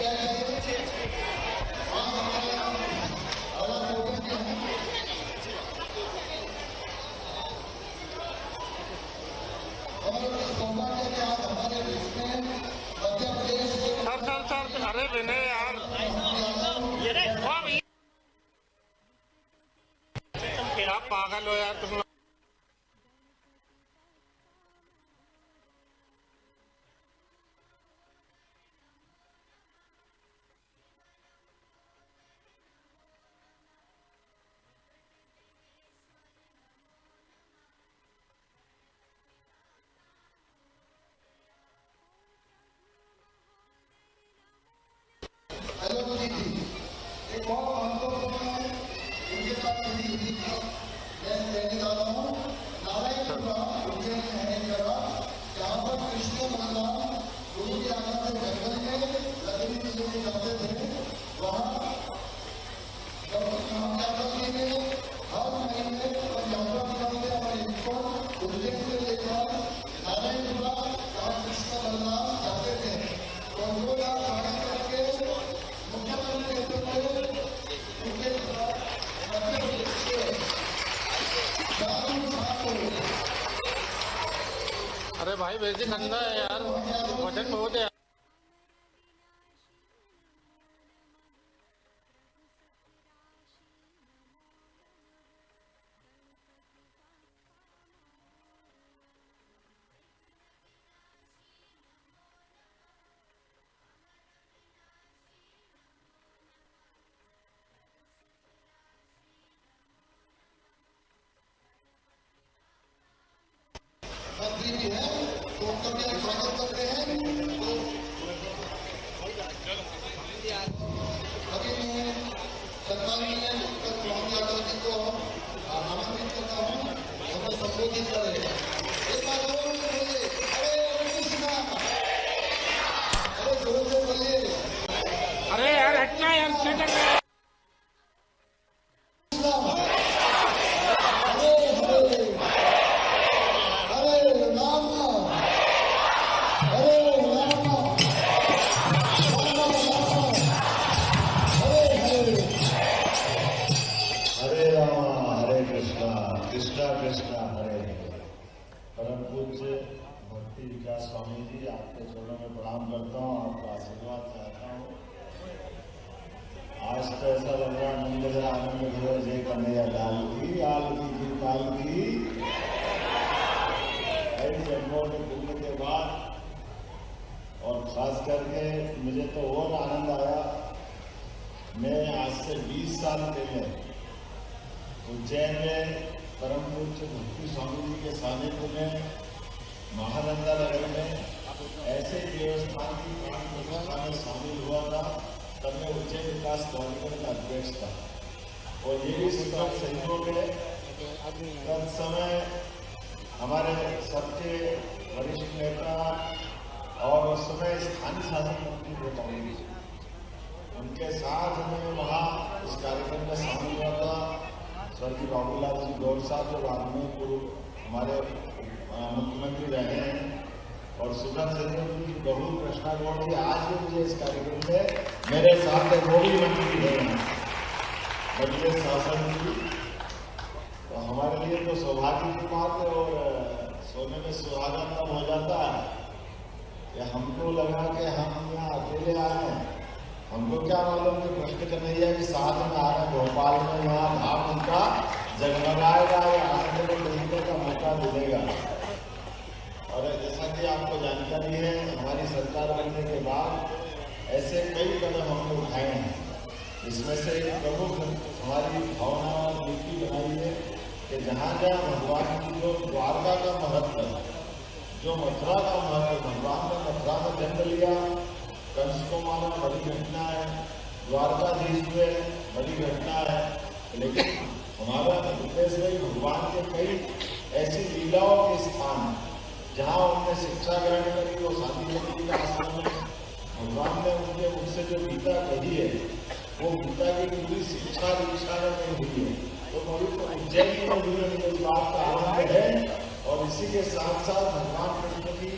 Sir अरे विनय यार आप पागल हो यार तुम। हेलो मोदी जी, एक बहुत महत्वपूर्ण इनके साथ जुड़ी हुई थी। मैं कहने जा रहा हूँ नारायणपुरा उज्जैन महेंद्रा, जहाँ पर कृष्ण भगवान गुरु के आज्ञा से जंगल में लकड़ी के लिए जाते थे, वहाँ यात्रा में हर महीने यात्रा निकालते और इनको उज्जैन से लेकर नारायणपुरा जहाँ कृष्ण भगवान जाते थे, तो वो स्वागत करके अरे भाई वैसे गंदा है यार, वजन बहुत है। मंत्री भी है तो उनका भी स्वागत करते हैं। अभी मैं सम्माननीय डॉक्टर मोहन यादव जी को आमंत्रित करता हूँ, हमें संबोधित करें। एक बार जोर से बोलिए, हरे कृष्णा, अरे जोर से बोलिए। अरे यार हटना यार, सीट हटना। कृष्णा कृष्णा हरे हरे। परम पूज्य भक्ति विकास स्वामी जी, आपके चरणों में प्रणाम करता हूँ, आपका आशीर्वाद चाहता हूँ। आज तो ऐसा लग रहा नंद जरा आनंद भरो जय कन्हैया लाल की, आल की काल की। ऐसे अनमोल कुंभ के बाद और खास करके मुझे तो और आनंद आया। मैं आज से 20 साल पहले उज्जैन में परम पूज्य भक्ति स्वामी जी के सानिध्य में महानंदा नगर में ऐसे देवस्थान की प्राण प्रतिष्ठा में शामिल हुआ था। तब मैं उज्जैन विकास प्राधिकरण का अध्यक्ष था और ये भी सुखद संयोग है। तब समय हमारे सबके वरिष्ठ नेता और उस समय स्थानीय शासन मंत्री थे, उनके साथ मैं वहाँ इस कार्यक्रम में शामिल हुआ था। स्वर्गीय बाबूलाल जी गौर साहब जो बाद में हमारे मुख्यमंत्री रहे हैं, और सुखद संयोग की बहू कृष्णा गौड़ जी आज भी मुझे इस कार्यक्रम में मेरे साथ वो भी मंत्री हैं मध्य शासन की। तो हमारे लिए तो सौभाग्य की बात है और सोने में सुहागा तब हो जाता है कि हमको लगा कि हम यहाँ अकेले आए हैं। हमको क्या मालूम कि कृष्ण कन्हैया के साथ में आ रहे भोपाल में, वहाँ धाम उनका जगमगाएगा या आनंद में मिलने का मौका मिलेगा। और जैसा कि आपको जानकारी है, हमारी सरकार बनने के बाद ऐसे कई कदम हमने उठाए हैं। इसमें से एक प्रमुख हमारी भावना और नीति बनाई है कि जहाँ जहाँ भगवान की जो द्वारका का महत्व है, जो मथुरा का महत्व, भगवान ने मथुरा में जन्म लिया, कंस को माना, बड़ी घटना है, द्वारकाधीश हुए, बड़ी घटना है। लेकिन हमारा प्रदेश में भगवान के कई ऐसी लीलाओं के स्थान जहाँ उन्होंने शिक्षा ग्रहण करी, वो शांति शक्ति का आश्रम में भगवान ने उनके मुझसे जो गीता कही है, वो गीता की पूरी शिक्षा दीक्षा में हुई है। तो पवित्र उज्जैन में हुई है, इस बात का आनंद है। और इसी के साथ साथ भगवान कृष्ण की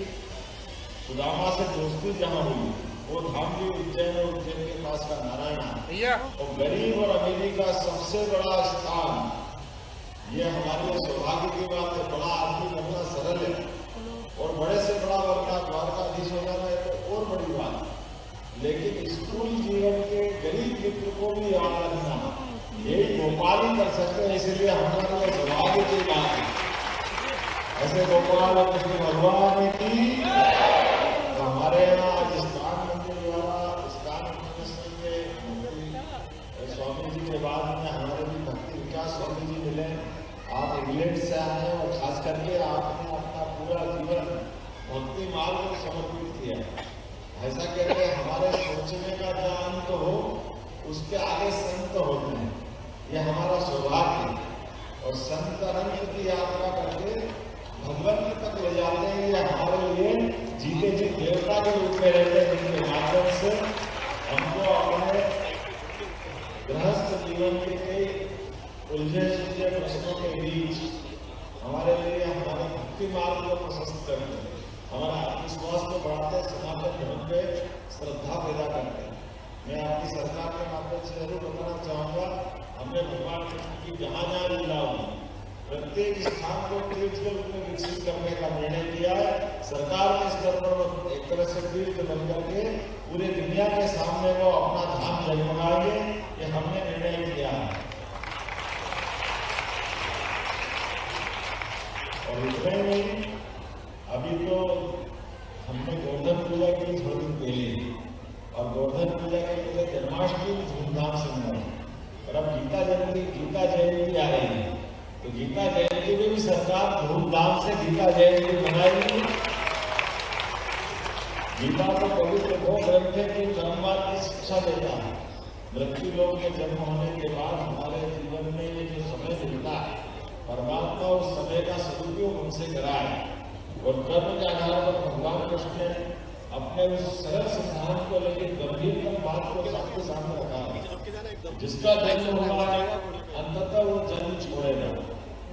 सुदामा से दोस्ती जहाँ हुई, वो धाम भी उज्जैन और उज्जैन के पास का नारायण भैया और गरीब और अमीरी का सबसे बड़ा स्थान, ये हमारे लिए सौभाग्य की बात है। बड़ा आदमी बनना सरल है और बड़े से बड़ा बनना, द्वारकाधीश हो जाना है तो और बड़ी बात है। लेकिन स्कूल जीवन के गरीब मित्र को भी याद रखना, यही गोपाल ही कर सकते हैं, इसलिए हमारे लिए सौभाग्य की बात है। ऐसे गोपाल कृष्ण भगवान की तो हमारे यहाँ इस्कान मंदिर द्वारा इस्कान मिनिस्टर के मंत्री स्वामी जी के बाद में हमारे भी भक्ति विकास स्वामी जी मिले। आप इंग्लैंड से आए हैं और खास करके आपने अपना पूरा जीवन भक्ति मार्ग को समर्पित किया। ऐसा करके हमारे सोचने का जो अंत हो उसके आगे संत होते हैं, ये हमारा सौभाग्य है। और संत अनंत की यात्रा करके भगवान तक ले जाते हैं, ये हमारे लिए जीते जी देवता के रूप में रहते हैं, जिनके माध्यम से हमको अपने गृहस्थ जीवन के कई उलझे सुलझे प्रश्नों के बीच हमारे लिए हमारे भक्ति मार्ग को प्रशस्त करते हैं, हमारा आत्मविश्वास को बढ़ाते हैं, सनातन धर्म पे श्रद्धा पैदा करते हैं। मैं आपकी सरकार के माध्यम से जरूर बताना चाहूंगा, हमने भगवान कृष्ण की जहां जहां लीला हुई प्रत्येक स्थान को तीर्थ के रूप में विकसित करने का निर्णय किया है। सरकार के स्तर पर एक तरह से तीर्थ बन करके पूरे दुनिया के सामने वो अपना धाम जगमगाएंगे, ये हमने निर्णय किया है। और इतने में अभी तो हमने गोवर्धन पूजा की थोड़ी दिन पहले, और गोवर्धन पूजा के पहले जन्माष्टमी धूमधाम से मनाई, और अब गीता जयंती आ रही है, तो गीता जयंती में भी सरकार धूमधाम से गीता जयंती मनाएगी। गीता को पवित्र वो ग्रंथ है कि कर्मवाद की शिक्षा देता है। मृत्यु लोक के जन्म होने के बाद हमारे जीवन में ये जो समय मिलता है, परमात्मा उस समय का सदुपयोग हमसे कराए, और कर्म के आधार पर भगवान कृष्ण ने अपने उस सरल सिद्धांत को लेकर गंभीरतम बात को सबके सामने रखा है। जिसका जन्म हुआ है अंततः वो जन्म छोड़ेगा,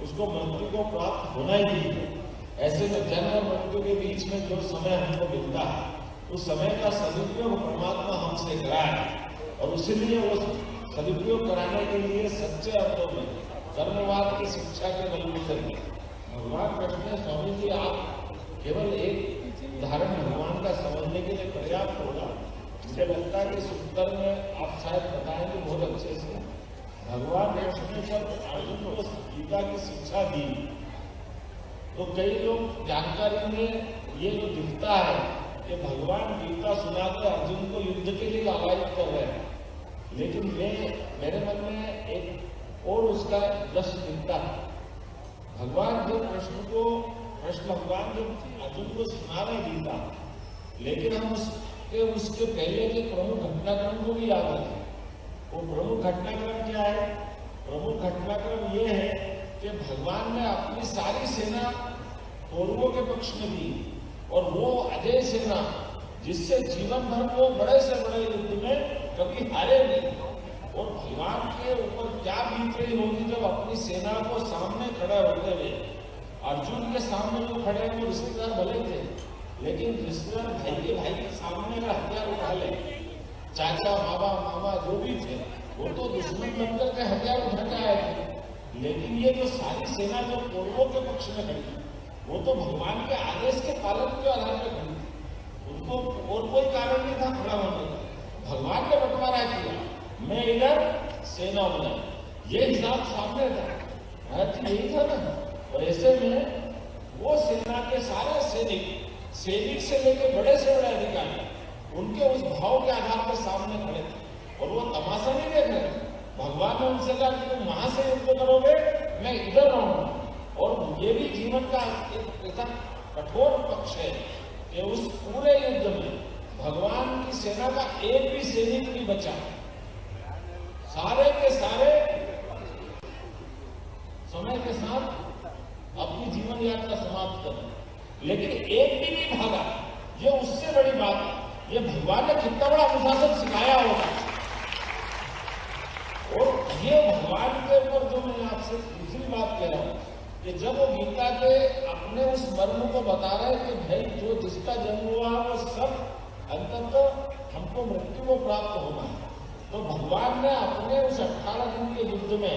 उसको मृत्यु को प्राप्त होना ही नहीं है। ऐसे में जन्म और मृत्यु के बीच में जो समय हमको मिलता है, उस समय का सदुपयोग परमात्मा हमसे कराए, और इसीलिए वो सदुपयोग कराने के लिए सच्चे अर्थों में कर्मवाद की शिक्षा के बलबूते भगवान कृष्ण ने, स्वामी जी आप केवल एक उदाहरण भगवान का समझने के लिए पर्याप्त होगा। मुझे लगता है कि इस उत्तर में आप शायद बताएंगे बहुत अच्छे से। भगवान कृष्ण ने जब अर्जुन को गीता की शिक्षा दी तो कई लोग जानकारी में ये जो दिखता है कि भगवान गीता सुना के अर्जुन को युद्ध के लिए आवाहित कर रहे हैं, लेकिन मेरे मन में एक और उसका दृश्य दिखता है। भगवान जब कृष्ण भगवान जब अर्जुन को सुना रहे गीता, लेकिन हम उसके पहले के प्रमुख घटनाक्रम को भी याद रखें। वो प्रमुख घटनाक्रम क्या है? प्रमुख घटनाक्रम ये है कि भगवान ने अपनी सारी सेना कौरवों के पक्ष में दी, और वो अजय सेना जिससे जीवन भर वो बड़े से बड़े युद्ध में कभी हारे नहीं। और भगवान के ऊपर क्या बीत रही होगी जब अपनी सेना को सामने खड़े होते हुए, अर्जुन के सामने जो खड़े हैं वो रिश्तेदार भले थे, लेकिन रिश्तेदार भाई के सामने का हथियार उठा ले, चाचा मामा जो भी थे वो तो दुश्मन बनकर के हथियार उठा के आए थे। लेकिन ये जो सारी सेना जो कौरवों के पक्ष में खड़ी, वो तो भगवान के आदेश के पालन के आधार पर खड़ी, उनको और कोई कारण नहीं था खड़ा होने का। भगवान ने बंटवारा किया, मैं इधर सेना उधर, ये हिसाब सामने था, यही था ना। और ऐसे में वो सेना के सारे सैनिक से लेकर बड़े से बड़े अधिकारी उनके उस भाव के आधार पर सामने खड़े थे, और वो तमाशा नहीं देख रहे। भगवान ने उनसे कहा कि तुम वहां से युद्ध करोगे, मैं इधर रहूंगा। और ये भी जीवन का एक कठोर पक्ष है कि उस पूरे युद्ध में भगवान की सेना का एक भी सैनिक नहीं बचा, सारे के सारे समय के साथ अपनी जीवन यात्रा समाप्त कर, लेकिन एक भी नहीं भागा। ये उससे बड़ी बात है, ये भगवान ने कितना बड़ा अनुशासन सिखाया होगा। और ये भगवान के ऊपर जो मैं आपसे दूसरी बात कह रहा हूं कि जब वो गीता के अपने उस मर्म को बता रहे कि भाई जो जिसका जन्म हुआ वो सब अंततः हमको मृत्यु को प्राप्त होना है। तो भगवान ने अपने उस 18 दिन के युद्ध में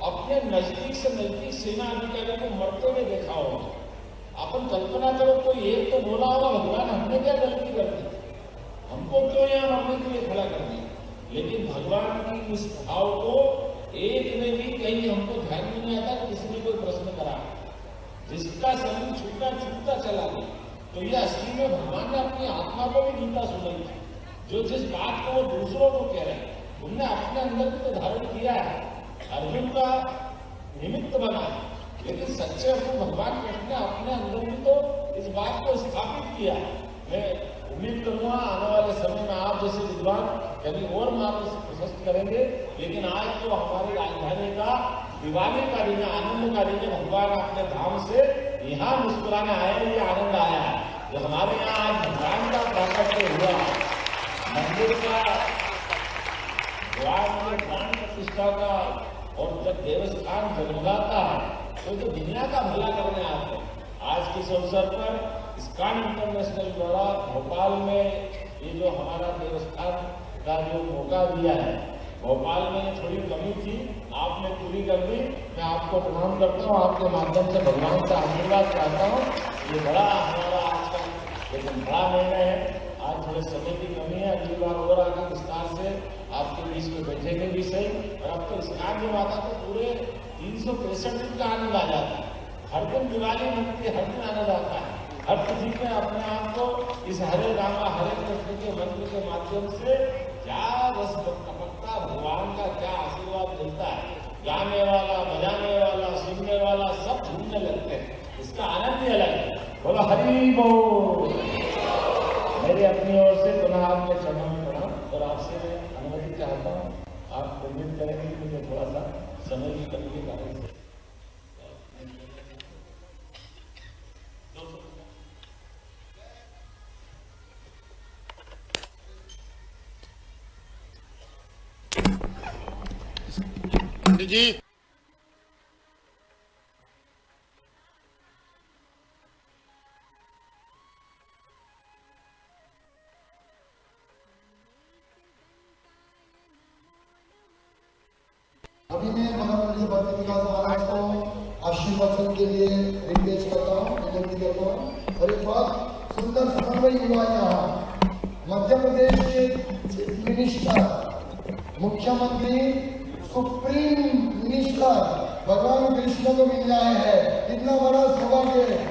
अपने नजदीक से नजदीक सेना अधिकारी को मरते हुए देखा होगा। अपन कल्पना करो, कोई एक तो बोला होगा भगवान हमने क्या गलती कर दी, हमको क्यों यहाँ मरने के लिए खड़ा कर दिया। लेकिन भगवान की इस भाव को एक ने भी कहीं हमको ध्यान में नहीं आता। किसी ने कोई प्रश्न करा, जिसका शरीर छूटा छूटता चला गया, तो ये असली में भगवान ने अपनी आत्मा को भी गीता सुनाई थी। जो जिस बात को वो दूसरों को कह रहे हैं, उनने अपने अंदर भी तो धारण किया है, अर्जुन का निमित्त बना है। लेकिन सच्चे अर्थ भगवान कृष्ण ने अपने अंदर भी तो इस बात को स्थापित किया है। मैं उम्मीद करूंगा आने वाले समय में आप जैसे विद्वान कभी और मार्ग प्रशस्त करेंगे। लेकिन आज तो हमारी राजधानी का दिवाली का दिन, आनंद का दिन, भगवान अपने धाम से यहाँ मुस्कुराने आए, ये आनंद आया है। जो हमारे यहाँ आज भगवान का प्राकट्य हुआ, मंदिर का द्वार में प्राण प्रतिष्ठा का, और जब देवस्थान जगमगाता है तो जो दुनिया का भला करने आते हैं। आज के इस अवसर पर इस्कॉन इंटरनेशनल द्वारा भोपाल में ये जो हमारा देवस्थान का जो मौका दिया है, भोपाल में थोड़ी कमी थी, आपने पूरी कर दी। मैं आपको प्रणाम करता हूँ, आपके माध्यम से भगवान का आशीर्वाद चाहता हूँ। ये बड़ा हमारा आज का लेकिन बड़ा निर्णय है। आज थोड़े समय की कमी है, अगली बार और आगे विस्तार से आपके बीच में बैठेंगे भी सही। और अब तो इस्कॉन जो आता तो पूरे 365 दिन का आनंद आ जाता है। हर दिन दिवाली मनती है, हर दिन आनंद आता है। हर किसी में अपने आप को इस हरे रामा हरे कृष्ण के मंत्र के माध्यम से क्या रस टपकता, भगवान का क्या आशीर्वाद मिलता है। गाने वाला, बजाने वाला, सुनने वाला सब झूमने लगते हैं। इसका आनंद ही अलग है। बोलो हरि बोल। मेरी अपनी ओर से पुनः आपके चरणों में प्रणाम। और आपसे मैं अनुमति चाहता हूँ, आप परमिट करेंगे कि मुझे थोड़ा सा समय की कमी के कारण से पंडित जी अभी मैं महाराज भक्ति विकास महाराज को आशीर्वचन के लिए रिक्वेस्ट करता हूँ, विनती करता हूँ। और एक बहुत सुंदर समन्वय हुआ यहाँ मध्य प्रदेश के चीफ मिनिस्टर, मुख्यमंत्री, सुप्रीम मिनिस्टर भगवान कृष्ण को मिल रहा है। कितना बड़ा सौभाग्य है।